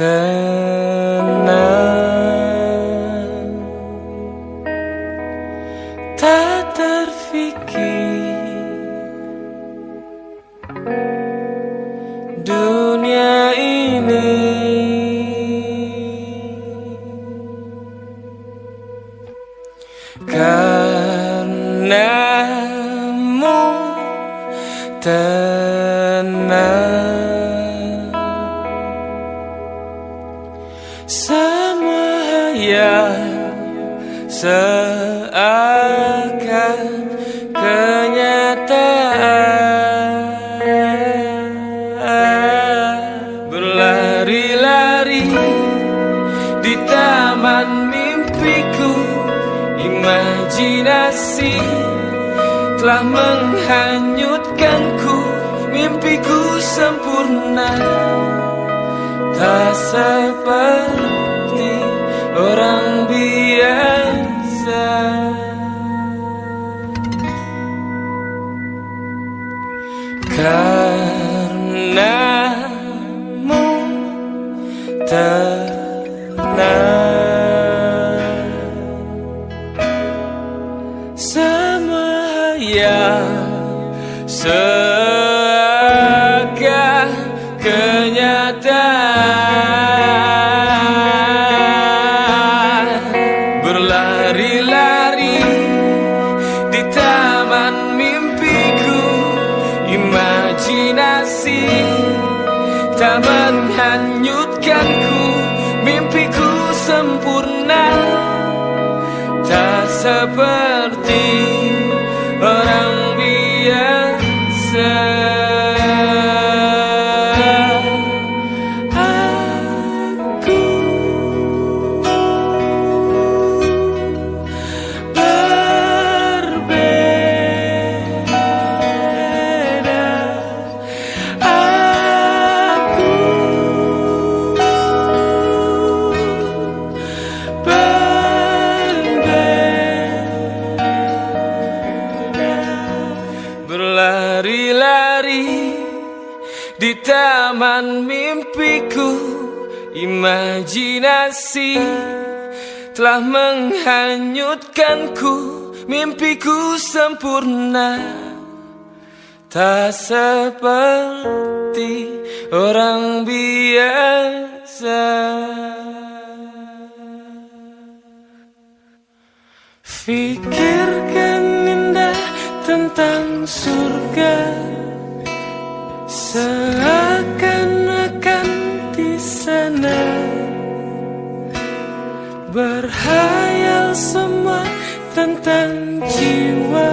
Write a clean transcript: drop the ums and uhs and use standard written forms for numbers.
tenang, tak terfikir dunia ini karenamu tenang. Semua yang seakan kenyataan, berlari-lari di taman mimpiku. Imajinasi telah menghanyutkanku. Mimpiku sempurna, tak seperti orang biasa. Karenamu tenang, semua yang seakan kenyataan, berlari-lari di taman mimpiku. Imajinasi tak menghanyutkanku. Mimpiku sempurna, tak seperti orang biasa. Aku berbeda, aku berlari-lari di taman mimpiku. Imajinasi telah menghanyutkanku. Mimpiku sempurna, tak seperti orang biasa. Fikirkan indah tentang surga, seakan-akan di sana. Berhayal semua tentang jiwa